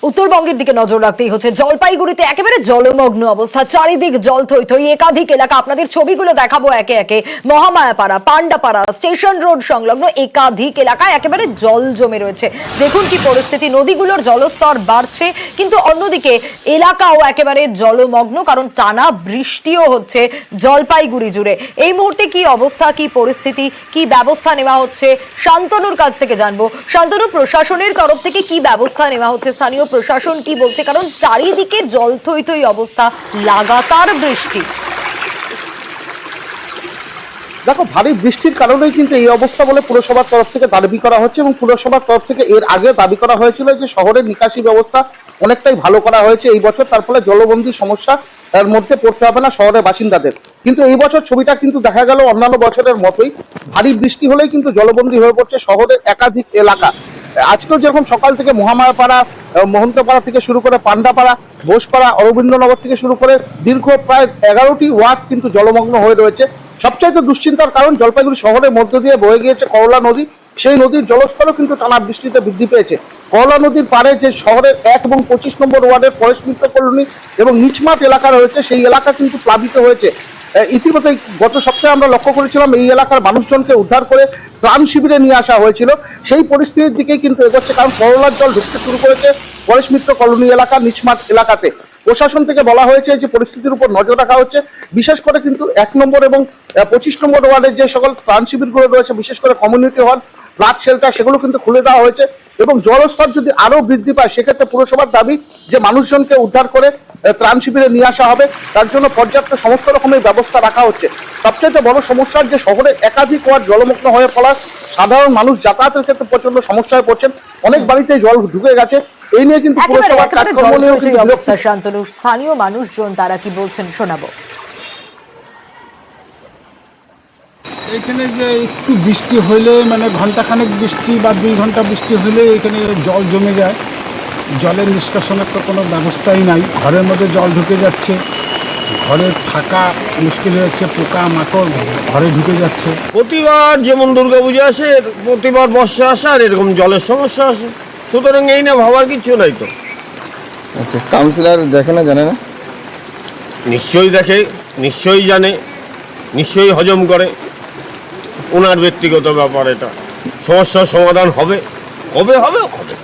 উত্তরবঙ্গের দিকে নজর রাখতেই হচ্ছে। জলপাইগুড়িতে একেবারে জলমগ্ন অবস্থা, চারিদিক জল থই থই। একাধিক এলাকা, আপনাদের ছবিগুলো দেখাবো একে একে। মহামায়াপাড়া, পান্ডাপাড়া, স্টেশন রোড সংলগ্ন একাধিক এলাকায় একেবারে জল জমে রয়েছে। দেখুন কি পরিস্থিতি, নদীগুলোর জলস্তর বাড়ছে, কিন্তু অন্যদিকে এলাকাও একেবারে জলমগ্ন, কারণ টানা বৃষ্টিও হচ্ছে জলপাইগুড়ি জুড়ে। এই মুহূর্তে কি অবস্থা, কি পরিস্থিতি, কি ব্যবস্থা নেওয়া হচ্ছে শান্তনুর কাছ থেকে জানবো। শান্তনু, প্রশাসনের তরফ থেকে কি ব্যবস্থা নেওয়া হচ্ছে, স্থানীয় প্রশাসন কি বলছে? কারণ চারিদিকে জল থই থই অবস্থা, লাগাতার বৃষ্টি। দেখো, ভারী বৃষ্টির কারণেই কিন্তু এই অবস্থা বলে পুরসভার তরফ থেকে দাবি করা হচ্ছে, এবং পুরসভার তরফ থেকে এর আগে দাবি করা হয়েছিল যে শহরের নিকাশি ব্যবস্থা অনেকটাই ভালো করা হয়েছে এই বছর, তার ফলে জলবন্দি সমস্যা এর মধ্যে পড়তে হবে না শহরের বাসিন্দাদের। কিন্তু এই বছর ছবিটা কিন্তু দেখা গেল অন্যান্য বছরের মতোই, ভারী বৃষ্টি হলেই কিন্তু জলবন্দি হয়ে পড়ছে শহরের একাধিক এলাকা। আজকেও যেরকম সকাল থেকে মহামায়াপাড়া, মহন্তপাড়া থেকে শুরু করে পান্ডাপাড়া, বোসপাড়া, অরবিন্দনগর থেকে শুরু করে দীর্ঘ প্রায় 11টি ওয়ার্ড কিন্তু জলমগ্ন হয়ে রয়েছে। সবচাইতে দুশ্চিন্তার কারণ, জলপাইগুড়ি শহরের মধ্য দিয়ে বয়ে গিয়েছে করলা নদী। সেই নদীর জলস্তরও কিন্তু টানা বৃষ্টিতে বৃদ্ধি পেয়েছে। করলা নদীর পাড়ে যে শহরের 1 এবং 25 নম্বর ওয়ার্ডের ফরেস্ট মিত্র কলোনি এবং নিচমাঠ এলাকা রয়েছে, সেই এলাকা কিন্তু প্লাবিত হয়েছে। ইতিমধ্যে গত সপ্তাহে আমরা লক্ষ্য করেছিলাম এই এলাকার মানুষজনকে উদ্ধার করে ত্রাণ শিবিরে নিয়ে আসা হয়েছিল। সেই পরিস্থিতির দিকেই কিন্তু এগোচ্ছে, কারণ করলার জল ঢুকতে শুরু করেছে ফরেস্ট মিত্র কলোনি এলাকা, নিচমাঠ এলাকাতে। প্রশাসন থেকে বলা হয়েছে যে পরিস্থিতির উপর নজর রাখা হচ্ছে। বিশেষ করে কিন্তু 1 নম্বর এবং 25 নম্বর ওয়ার্ডের যে সকল ত্রাণ শিবিরগুলো রয়েছে, বিশেষ করে কমিউনিটি হল, ফ্লাড শেল্টার, সেগুলো কিন্তু খুলে দেওয়া হয়েছে। এবং জলস্তর যদি আরো বৃদ্ধি পায়, সেক্ষেত্রে পুরসভার দাবি যে মানুষজনকে উদ্ধার করে ত্রাণ শিবিরে নিয়ে আসা হবে। তার জন্য পর্যাপ্ত সমস্ত রকমের ব্যবস্থা রাখা হচ্ছে। সবচেয়ে বড় সমস্যা যে শহরে একাধিক ওয়ার্ড জলমগ্ন হয়ে পড়ার সাধারণ মানুষ যাতায়াতের ক্ষেত্রে প্রচন্ড সমস্যায় পড়ছেন। অনেক বাড়িতে জল ঢুকে গেছে। এই নিয়ে কিন্তু অবস্থা। শান্তনু, স্থানীয় মানুষজন তারা কি বলছেন শোনাবো। এখানে যে একটু বৃষ্টি হইলে, মানে ঘন্টাখানেক বৃষ্টি বা 2 ঘন্টা বৃষ্টি হলে এখানে জল জমে যায়। জলের নিষ্কাশনের তো কোনো ব্যবস্থাই নাই। ঘরের মধ্যে জল ঢুকে যাচ্ছে, ঘরে থাকা মুশকিল হচ্ছে, পোকা মাকড় ঘরে ঢুকে যাচ্ছে। প্রতিবার যেমন দুর্গাপূজা আসে, প্রতিবার বর্ষা আসে, আর এরকম জলের সমস্যা আসে। সুতরাং এই না ভাবার কিছু নাই তো। আচ্ছা, কাউন্সিলর দেখে না, জানে না? নিশ্চয়ই দেখে, নিশ্চয়ই জানে, নিশ্চয়ই হজম করে। ওনার ব্যক্তিগত ব্যাপার, এটা সমস্যার সমাধান হবে, হবে হবে হবে।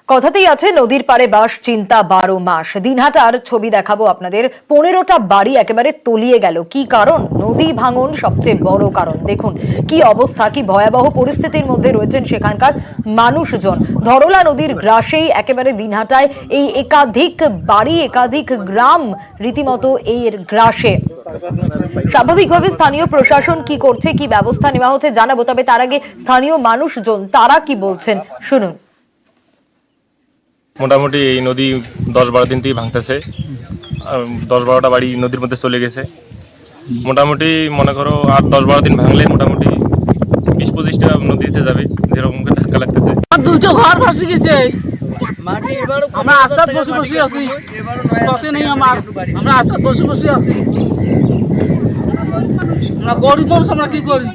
কথাতেই আছে, নদীর পারে বাস, চিন্তা 12 মাস। দিনহাটার ছবি দেখাবো আপনাদের। 15টা বাড়ি একেবারে তলিয়ে গেল। কি কারণ? নদী ভাঙন সবচেয়ে বড় কারণ। দেখুন কি অবস্থা, কি ভয়াবহ পরিস্থিতির মধ্যে রয়েছেন সেখানকার মানুষজন। ধরলা নদীর গ্রাসেই একেবারে দিনহাটায় এই একাধিক বাড়ি, একাধিক গ্রাম রীতিমতো এর গ্রাসে। স্বাভাবিকভাবে স্থানীয় প্রশাসন কি করছে, কি ব্যবস্থা নেওয়া হচ্ছে জানাবো, তবে তার আগে স্থানীয় মানুষজন তারা কি বলছেন শুনুন। মোটামুটি এই নদী 10-12 দিন থেকে ভাঙতেছে। 10-12টা বাড়ি নদীর মধ্যে চলে গেছে। মোটামুটি মনে করো আর 10-12 দিন ভাঙলে মোটামুটি 20-25টা নদীতে যাবে, যেরকম ধাক্কা লাগতেছে। 2টো ঘর ভাসে গেছে। আমরা আস্তাত বসে বসে আছি, পথে নেই আমার, আমরা আস্তাত বসে বসে আছি। আমরা গরিব মানুষ, আমরা কি করি?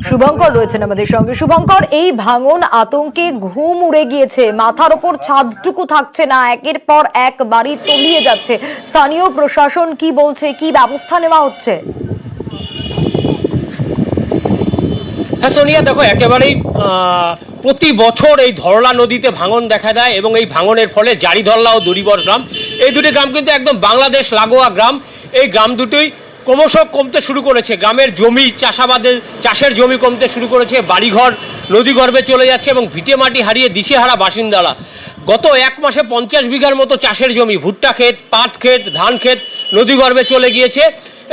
শুভঙ্কর রয়েছেন আমাদের সঙ্গে। শুভঙ্কর, এই ভাঙন আতঙ্কে ঘুম উড়ে গিয়েছে, মাথার ওপর ছাদটুকু থাকছে না, একের পর এক বাড়ি তলিয়ে যাচ্ছে। স্থানীয় প্রশাসন কি বলছে, কি ব্যবস্থা নেওয়া হচ্ছে? হ্যাঁ সোনিয়া, দেখো একেবারেই প্রতি বছর এই ধরলা নদীতে ভাঙন দেখা দেয়, এবং এই ভাঙনের ফলে জারিধরলা ও দড়িবর গ্রাম, এই দুটি গ্রাম কিন্তু একদম বাংলাদেশ লাগোয়া গ্রাম। এই গ্রাম দুটোই ক্রমশ কমতে শুরু করেছে। গ্রামের জমি, চাষের জমি কমতে শুরু করেছে, বাড়িঘর নদীগর্ভে চলে যাচ্ছে এবং ভিটে মাটি হারিয়ে দিশেহারা বাসিন্দারা। গত 1 মাসে 50 বিঘার মতো চাষের জমি, ভুট্টা ক্ষেত, পাট ক্ষেত, ধান ক্ষেত নদীগর্ভে চলে গিয়েছে,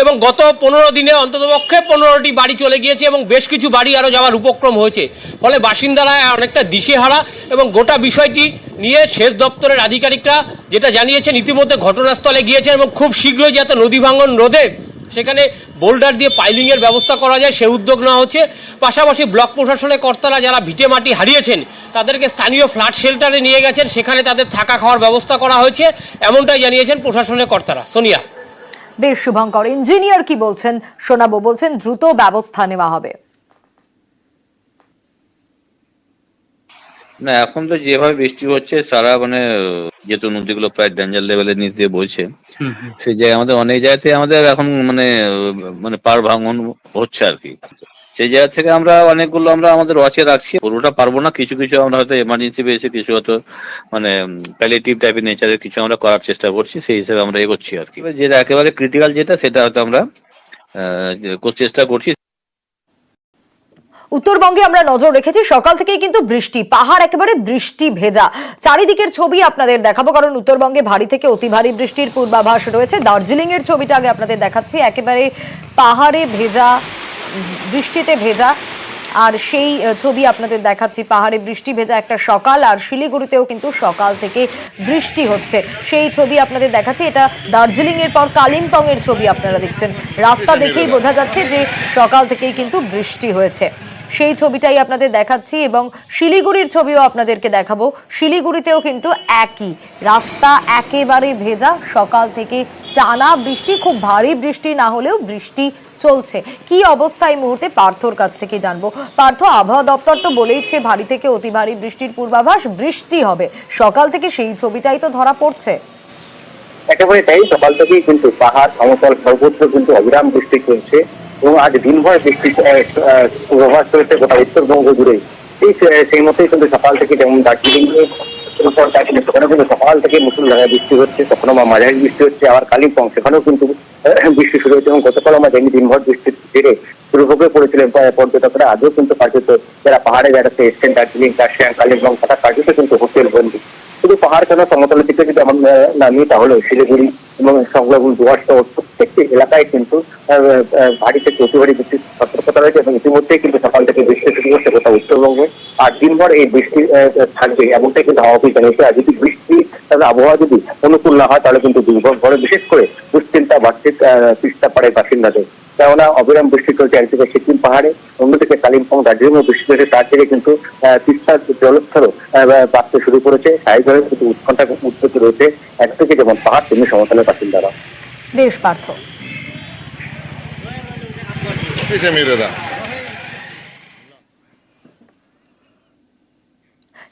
এবং গত 15 দিনে অন্ততপক্ষে 15টি বাড়ি চলে গিয়েছে, এবং বেশ কিছু বাড়ি আরও যাওয়ার উপক্রম হয়েছে। ফলে বাসিন্দারা অনেকটা দিশেহারা, এবং গোটা বিষয়টি নিয়ে সেচ দপ্তরের আধিকারিকরা যেটা জানিয়েছেন, ইতিমধ্যে ঘটনাস্থলে গিয়েছেন এবং খুব শীঘ্রই যাতে নদী ভাঙন রোধে সেখানে বোল্ডার দিয়ে পাইলিংয়ের ব্যবস্থা করা যায় সে উদ্যোগ নেওয়া হচ্ছে। পাশাপাশি ব্লক প্রশাসনের কর্তারা যারা ভিটে মাটি হারিয়েছেন তাদেরকে স্থানীয় ফ্লাড শেল্টারে নিয়ে গেছেন, সেখানে তাদের থাকা খাওয়ার ব্যবস্থা করা হয়েছে, এমনটাই জানিয়েছেন প্রশাসনের কর্তারা। সোনিয়া। বেশ শুভঙ্কর, ইঞ্জিনিয়ার কি বলছেন শোনাবো। বলছেন দ্রুত ব্যবস্থা নেওয়া হবে। না এখন তো যেভাবে বৃষ্টি হচ্ছে সারা মানে যেহেতু নদীগুলো প্রায় ডেঞ্জার লেভেলের নিচ দিয়ে বইছে, সেই জায়গায় আমাদের অনেক জায়গাতে আমাদের এখন মানে মানে পাড় ভাঙন হচ্ছে আর কি। সেই জায়গা থেকে আমরা অনেকগুলো আমরা আমাদের ওয়াচে রাখছি, পুরোটা পারবো না, কিছু কিছু আমরা হয়তো এমার্জেন্সি পেয়েছি, কিছু হয়তো মানে প্যালিয়েটিভ টাইপের নেচারের কিছু আমরা করার চেষ্টা করছি, সেই হিসেবে আমরা এগোচ্ছি আর কি। যেটা একেবারে ক্রিটিক্যাল যেটা সেটা হয়তো আমরা চেষ্টা করছি। উত্তরবঙ্গে আমরা নজর রেখেছি, সকাল থেকেই কিন্তু বৃষ্টি, পাহাড় একেবারে বৃষ্টি ভেজা। চারিদিকের ছবি আপনাদের দেখাবো, কারণ উত্তরবঙ্গে ভারী থেকে অতি ভারী বৃষ্টির পূর্বাভাস রয়েছে। দার্জিলিং এর ছবিটা আগে আপনাদের দেখাচ্ছি, একেবারে পাহাড়ে ভেজা, বৃষ্টিতে ভেজা। আর সেই ছবি আপনাদের দেখাচ্ছি, পাহাড়ে বৃষ্টি ভেজা একটা সকাল। আর শিলিগুড়িতেও কিন্তু সকাল থেকে বৃষ্টি হচ্ছে, সেই ছবি আপনাদের দেখাচ্ছি। এটা দার্জিলিং এর পর কালিম্পং এর ছবি আপনারা দেখছেন। রাস্তা দেখেই বোঝা যাচ্ছে যে সকাল থেকেই কিন্তু বৃষ্টি হয়েছে, সেই ছবিটাই আপনাদের দেখাচ্ছি। এবং শিলিগুড়ির ছবিও আপনাদেরকে দেখাবো। শিলিগুড়িতেও কিন্তু একই, রাস্তা একেবারে ভেজা, সকাল থেকে টানা বৃষ্টি, খুব ভারী বৃষ্টি না হলেও বৃষ্টি চলছে। কি অবস্থা এই মুহূর্তে পার্থর কাছ থেকে জানবো। পার্থ, আবহাওয়া দপ্তর তো বলেইছে ভারী থেকে অতি ভারী বৃষ্টির পূর্বাভাস, বৃষ্টি হবে সকাল থেকে, সেই ছবিটাই তো ধরা পড়ছে। একেবারে তাই, সকাল থেকেই কিন্তু পাহাড় সমতল সর্বত্র কিন্তু অবিরাম বৃষ্টি চলছে এবং আজ দিনভর বৃষ্টির পূর্বাভাস চলছে গোটা উত্তরবঙ্গ জুড়ে। সেই মতোই কিন্তু সকাল থেকে, যেমন দার্জিলিং সেখানেও কিন্তু সকাল থেকে মুষলধারে বৃষ্টি হচ্ছে, কখনো মাঝারি বৃষ্টি হচ্ছে। আবার কালিম্পং সেখানেও কিন্তু বৃষ্টি শুরু হয়েছে এবং গতকাল আমরা জানি দিনভর বৃষ্টির জেরে দুর্ভোগে পড়েছিলেন পর্যটকরা। আজও কিন্তু কার্যত যারা পাহাড়ে বেড়াতে এসছেন দার্জিলিং, কার্শিয়াং, কালিম্পং, তারা কার্যত কিন্তু হোটেল বন্দি। শুধু পাহাড় কেন, সমতলের দিকে যদি আমরা নামি তাহলে শিলিগুড়ি এবং সংলগ্ন দুয়ার শহর প্রত্যেকটি এলাকায় কিন্তু ভারী থেকে অতি ভারী বৃষ্টির সতর্কতা রয়েছে এবং ইতিমধ্যেই কিন্তু সকাল থেকে বৃষ্টি শুরু হচ্ছে গোটা উত্তরবঙ্গে। আর দিনভর এই বৃষ্টি থাকবে এমনটাই কিন্তু হাওয়া অফিস জানিয়েছে। আর যদি বৃষ্টি আবহাওয়া যদি অনুকূল না হয় তাহলে কিন্তু দুর্ভোগ, বিশেষ করে দুশ্চিন্তা বাড়ছে তিস্তা পাড়ের বাসিন্দাদের। কেননা অবিরাম বৃষ্টি চলছে একদিকে সিকিম পাহাড়ে, অন্যদিকে কালিম্পং, দার্জিলিংও বৃষ্টি চলছে। তার থেকে কিন্তু তিস্তার জলস্তরও বাড়তে শুরু করেছে। স্বাভাবিকভাবে কিন্তু উৎকণ্ঠা উৎপত্তি রয়েছে একদিকে যেমন পাহাড় তেমনি সমতলের বাসিন্দারা। বেশ পার্থ।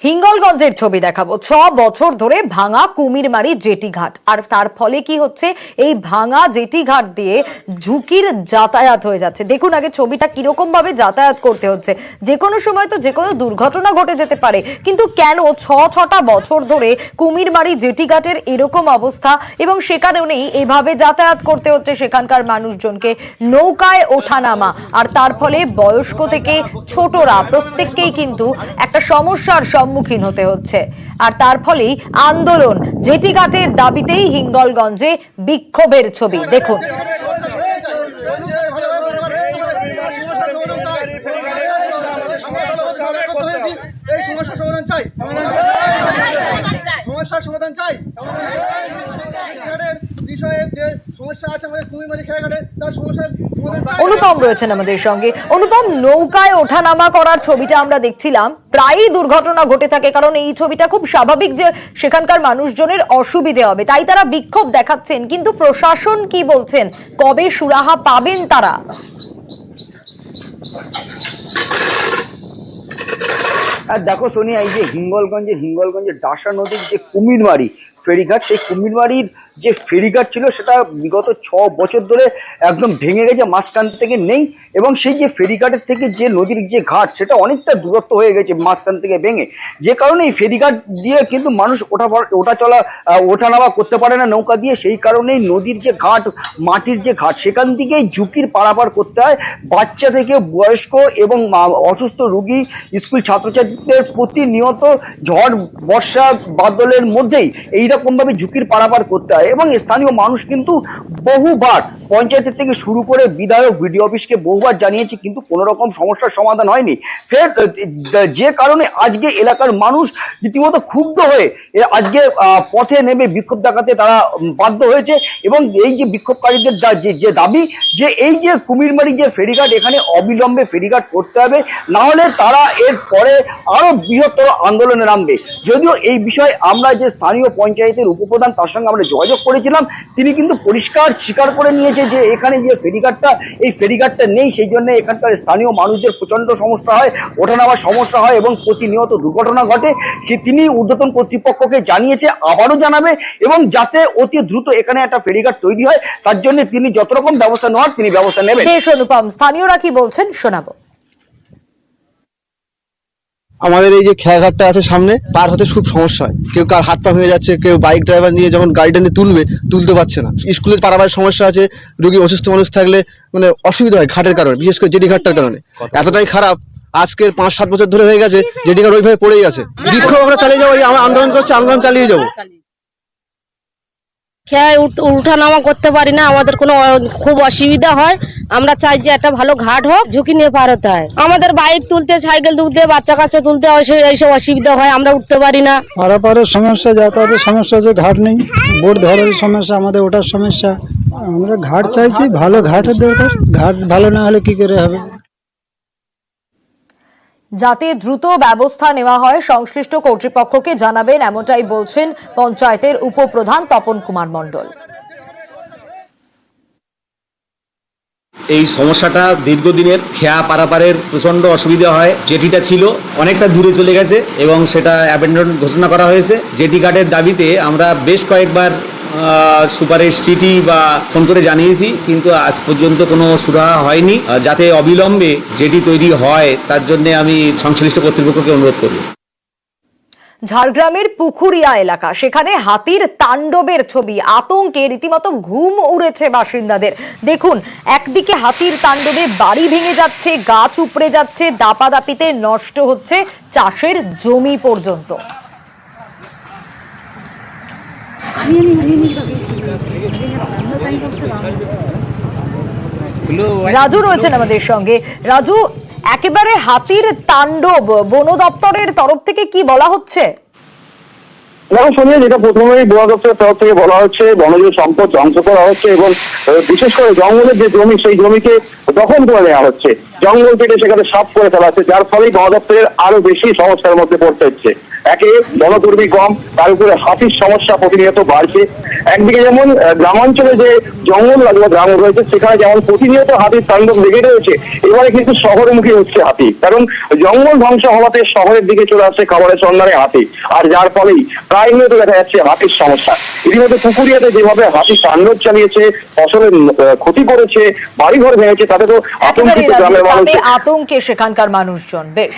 হিঙ্গলগঞ্জের ছবি দেখাবো। 6 বছর ধরে ভাঙা কুমিরমারি জেটি ঘাট, আর তার ফলে কি হচ্ছে, এই ভাঙা জেটি ঘাট দিয়ে ঝুঁকির যাতায়াত হয়ে যাচ্ছে। দেখুন আগে ছবিটা কিরকম ভাবে যাতায়াত করতে হচ্ছে, যে কোনো সময় তো যে কোনো দুর্ঘটনা ঘটে যেতে পারে। কিন্তু কেন 6টা বছর ধরে কুমিরমারি জেটি ঘাটের এরকম অবস্থা, এবং সেখানেও নেই এভাবে যাতায়াত করতে হচ্ছে সেখানকার মানুষজনকে, নৌকায় ওঠানামা। আর তার ফলে বয়স্ক থেকে ছোটরা প্রত্যেককেই কিন্তু একটা সমস্যার সম্মুখীন হতে হচ্ছে। আর তার ফলেই আন্দোলন, জেটি ঘাটের দাবিতেই হিঙ্গলগঞ্জে বিক্ষোভের ছবি দেখুন। অনুপম রয়েছেন আমাদের সঙ্গে। অনুপম, নৌকায় ওঠানামা করার ছবিটা আমরা দেখছিলাম, প্রায়ই দুর্ঘটনা ঘটে থাকে, কারণ এই ছবিটা খুব স্বাভাবিক যে সেখানকার মানুষজনের অসুবিধে হবে, তাই তারা বিক্ষোভ দেখাচ্ছেন। কিন্তু প্রশাসন কি বলছেন, কবে সুরাহা পাবেন তারা? আর দেখো সোনিয়া, এই যে হিঙ্গলগঞ্জের ডাসা নদীর যে কুমিরমারি ফেরিঘাট, সেই কুমিরমারির যে ফেরিঘাট ছিল সেটা বিগত 6 বছর ধরে একদম ভেঙে গেছে, মাঝখান থেকে নেই। এবং সেই যে ফেরিঘাটের থেকে যে নদীর যে ঘাট সেটা অনেকটা দূরত্ব হয়ে গেছে মাঝখান থেকে ভেঙে, যে কারণে এই ফেরিঘাট দিয়ে কিন্তু মানুষ ওঠানামা করতে পারে না নৌকা দিয়ে। সেই কারণেই নদীর যে ঘাট, মাটির যে ঘাট, সেখান থেকেই ঝুঁকির পারাপার করতে হয়। বাচ্চা থেকে বয়স্ক এবং অসুস্থ রোগী, স্কুল ছাত্রছাত্রীদের প্রতিনিয়ত ঝড় বর্ষা বাদলের মধ্যেই এইরকমভাবে ঝুঁকির পারাপার করতে হয়। এবং স্থানীয় মানুষ কিন্তু বহুবার পঞ্চায়েতের থেকে শুরু করে বিধায়ক, বিডিও অফিসকে বহুবার জানিয়েছে, কিন্তু কোনো রকম সমস্যার সমাধান হয়নি। ফের যে কারণে আজকে এলাকার মানুষ রীতিমতো ক্ষুব্ধ হয়ে আজকে পথে নেমে বিক্ষোভ দেখাতে তারা বাধ্য হয়েছে। এবং এই যে বিক্ষোভকারীদের যে দাবি, যে এই যে কুমিরমারি যে ফেরিঘাট, এখানে অবিলম্বে ফেরিঘাট করতে হবে, না হলে তারা এর পরে আরো বৃহত্তর আন্দোলনে নামবে। যদিও এই বিষয়ে আমরা যে স্থানীয় পঞ্চায়েতের উপপ্রধান, তার সঙ্গে আমরা যোগাযোগ যোগাযোগ করেছিলাম, তিনি কিন্তু পরিষ্কার স্বীকার করে নিয়েছে যে এখানে যে ফেরিঘাটটা, এই ফেরিঘাটটা নেই, সেই জন্য এখানকার স্থানীয় মানুষদের প্রচণ্ড সমস্যা হয়, ওঠানামার সমস্যা হয় এবং প্রতিনিয়ত দুর্ঘটনা ঘটে। তিনি ঊর্ধ্বতন কর্তৃপক্ষকে জানিয়েছে, আবারও জানাবে, এবং যাতে অতি দ্রুত এখানে একটা ফেরিঘাট তৈরি হয় তার জন্য তিনি যত রকম ব্যবস্থা নেওয়ার তিনি ব্যবস্থা নেবেন। বেশ অনুপম, স্থানীয়রা কি বলছেন শোনাবো। আমাদের এই যে খেয়াঘাটটা আছে সামনে, পার হতে খুব সমস্যা হয়। কেউ কার হাত পা ভেঙে যাচ্ছে, কেউ বাইক ড্রাইভার নিয়ে যখন গাড়িটা নিয়ে তুলতে পারছে না। স্কুলের পারাবার সমস্যা আছে, রোগী অসুস্থ মানুষ থাকলে মানে অসুবিধা হয় ঘাটের কারণে, বিশেষ করে জেটি ঘাটটার কারণে। এতটাই খারাপ, আজকের 5-7 বছর ধরে হয়ে গেছে জেটি ঘাট ওইভাবে পড়েই আছে। বিক্ষোভ আমরা চালিয়ে যাবো, আমরা আন্দোলন করছি, আন্দোলন চালিয়ে যাবো। খেয়ে উঠানামা করতে পারি না, আমাদের কোনো খুব অসুবিধা হয়। আমরা চাই যে একটা ভালো ঘাট হোক, ঝুঁকি নিয়ে পার হতে হয়। আমাদের বাইক তুলতে, সাইকেল তুলতে, বাচ্চা কাচ্চা তুলতে এইসব অসুবিধা হয়, আমরা উঠতে পারি না। পারাপারের সমস্যা, যাতায়াতের সমস্যা আছে, ঘাট নেই, বোট ধরার সমস্যা, আমাদের ওঠার সমস্যা। আমরা ঘাট চাইছি, ভালো ঘাটের দরকার। ঘাট ভালো না হলে কি করে হবে? যাতে দ্রুত ব্যবস্থা নেওয়া হয় সংশ্লিষ্ট কর্তৃপক্ষকে জানাবেন, এমনটাই বলছেন পঞ্চায়েতের উপপ্রধান তপন কুমার মণ্ডল। এই সমস্যাটা দীর্ঘদিনের, খেয়া পারাপারের প্রচন্ড অসুবিধা হয়। জেটিটা ছিল অনেকটা দূরে চলে গেছে এবং সেটা অ্যাবেন্ডন ঘোষণা করা হয়েছে। জেটি ঘাটের দাবিতে আমরা বেশ কয়েকবার সুপারের সিটি বা ফোন করে জানিয়েছি, কিন্তু আজ পর্যন্ত কোনো সুরাহা হয়নি। যাতে অবিলম্বে জেটি তৈরি হয় তার জন্য আমি সংশ্লিষ্ট কর্তৃপক্ষকে অনুরোধ করব। ঝাড়গ্রামের পুকুরিয়া এলাকা, সেখানে হাতির তাণ্ডবের ছবি, আতঙ্কে রীতিমতো ঘুম উড়েছে বাসিন্দাদের। দেখুন, একদিকে হাতির তাণ্ডবে বাড়ি ভেঙে যাচ্ছে, গাছ উপড়ে যাচ্ছে, দাপাদাপিতে নষ্ট হচ্ছে চাষের জমি পর্যন্ত। রাজু রয়েছেন আমাদের সঙ্গে। রাজু, একেবারে হাতির তাণ্ডব, বন দপ্তরের তরফ থেকে কি বলা হচ্ছে? দেখো সোনিয়া, যেটা প্রথমেই বন দপ্তরের তরফ থেকে বলা হচ্ছে, বনজ সম্পদ ধ্বংস করা হচ্ছে এবং বিশেষ করে জঙ্গলের যে জমি, সেই জমিকে দখল করে নেওয়া হচ্ছে, জঙ্গল কেটে সেখানে সাফ করে ফেলা হচ্ছে, যার ফলেই বন দপ্তরের আরো বেশি সমস্যার মধ্যে পড়তে হচ্ছে। একে বনকর্মী কম, তার উপরে হাতির সমস্যা প্রতিনিয়ত বাড়ছে। একদিকে যেমন গ্রামাঞ্চলে যে জঙ্গল লাগলো গ্রাম রয়েছে, সেখানে যেমন প্রতিনিয়ত হাতির তাণ্ডব লেগে রয়েছে, এবারে কিন্তু শহরমুখী হচ্ছে হাতি, কারণ জঙ্গল ধ্বংস হওয়াতে শহরের দিকে চলে আসছে খাবারের সন্ধানে হাতি, আর যার ফলেই প্রায় নিয়ত দেখা যাচ্ছে হাতির সমস্যা। ইতিমধ্যে পুকুরিয়াতে যেভাবে হাতি তাণ্ডব চালিয়েছে, ফসলের ক্ষতি করেছে, বাড়িঘর ভেঙেছে, তাতে তো আতঙ্কিত গ্রামের মানুষ, আতঙ্কে সেখানকার মানুষজন। বেশ